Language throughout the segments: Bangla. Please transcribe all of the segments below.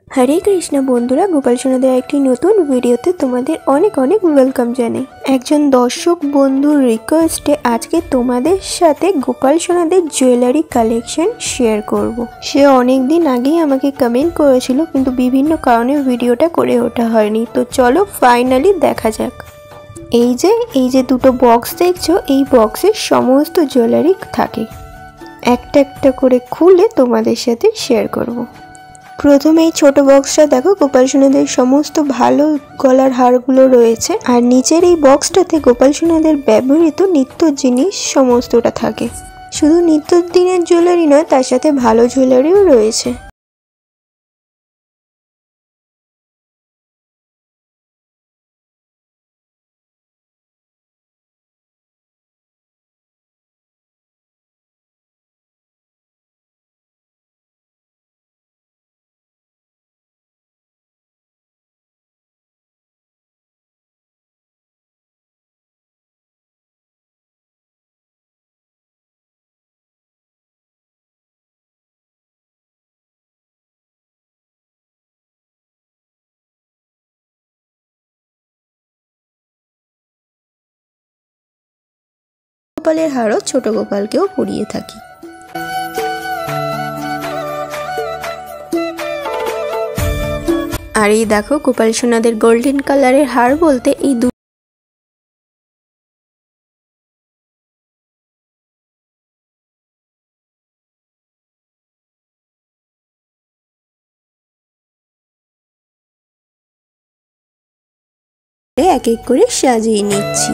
हरे कृष्ण बंधुरा गोपाल सोनाদের একটি নতুন ভিডিওতে তোমাদের অনেক অনেক ওয়েলকাম জানাই। একজন দর্শক বন্ধুর রিকোয়েস্টে আজকে তোমাদের সাথে গোপাল সোনাদের জুয়েলারি কালেকশন শেয়ার করব। সে অনেক দিন আগেই আমাকে কমেন্ট করেছিল, কিন্তু বিভিন্ন কারণে ভিডিওটা করে ওঠা হয়নি। তো চলো ফাইনালি দেখা যাক। এই যে দুটো বক্স দেখছো, এই বক্সে সমস্ত জুয়েলারি থাকে। একটা একটা করে খুলে তোমাদের সাথে শেয়ার করব। প্রথমে এই ছোট বক্সটা দেখো, গোপাল সোনাদের সমস্ত ভালো গলার হারগুলো রয়েছে। আর নিচের এই বক্সটাতে গোপাল সোনাদের ব্যবহৃত নিত্য জিনিস সমস্তটা থাকে। শুধু নিত্য দিনের জুয়েলারি নয়, তার সাথে ভালো জুয়েলারিও রয়েছে। গোপালের হারও ছোট গোপালকেও পরিয়ে থাকি। আর এই দেখো গোপাল সোনাদের গোল্ডেন কালারের হার বলতে এই এক এক করে সাজিয়ে নিচ্ছি।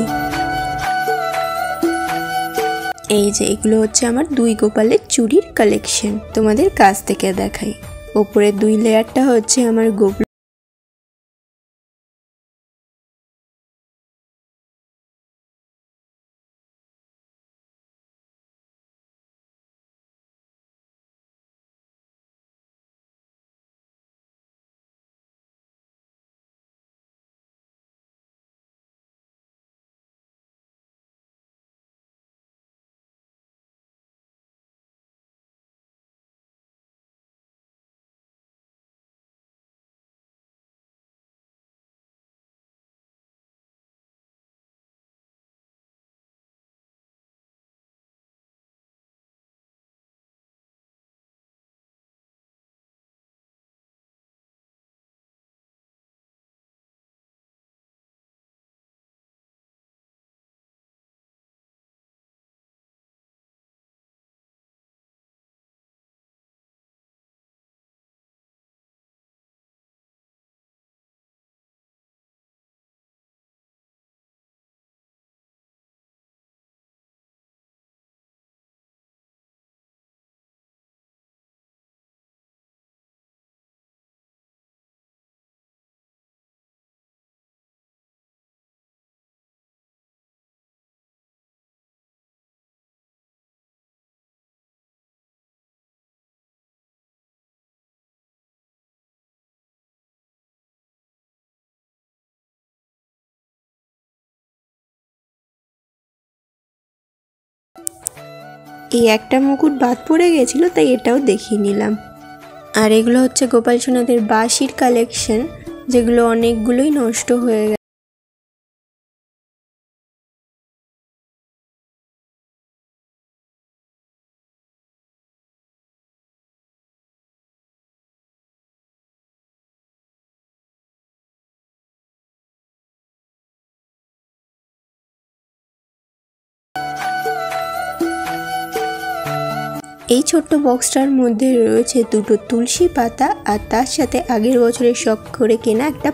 এই যে এগুলো হচ্ছে আমার দুই গোপালের চুড়ির কালেকশন, তোমাদের কাছ থেকে দেখাই। ওপরের দুই লেয়ারটা হচ্ছে আমার গোপাল, এই একটা মুকুট বাদ পড়ে গেছিল, তাই এটাও দেখিয়ে নিলাম। আর এগুলো হচ্ছে গোপাল সোনাদের বাঁশির কালেকশন, যেগুলো অনেকগুলোই নষ্ট হয়ে গেছে। এই ছোট্ট বক্সটার মধ্যে রয়েছে দুটো তুলসী পাতা, আর তার সাথে আগের বছরের শখ করে কেনা একটা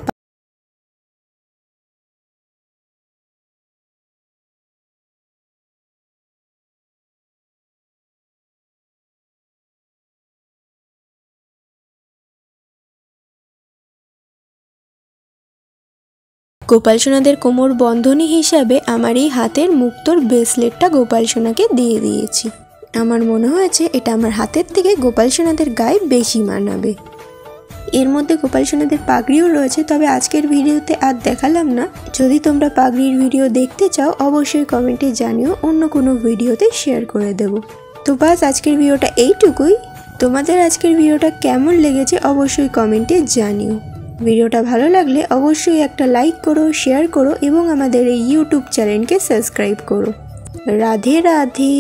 গোপাল সোনাদের কোমর বন্ধনী হিসাবে আমার এই হাতের মুক্তোর ব্রেসলেটটা গোপাল সোনাকে দিয়ে দিয়েছি। আমার মনে হয়েছে এটা আমার হাতের থেকে গোপাল সোনাদের গায়ে বেশি মানাবে। এর মধ্যে গোপাল সোনাদের পাগড়িও রয়েছে, তবে আজকের ভিডিওতে আর দেখালাম না। যদি তোমরা পাগড়ির ভিডিও দেখতে চাও অবশ্যই কমেন্টে জানিও, অন্য কোনো ভিডিওতে শেয়ার করে দেব। তো বাস আজকের ভিডিওটা এইটুকুই। তোমাদের আজকের ভিডিওটা কেমন লেগেছে অবশ্যই কমেন্টে জানিও। ভিডিওটা ভালো লাগলে অবশ্যই একটা লাইক করো, শেয়ার করো এবং আমাদের এই ইউটিউব চ্যানেলকে সাবস্ক্রাইব করো। রাধে রাধে।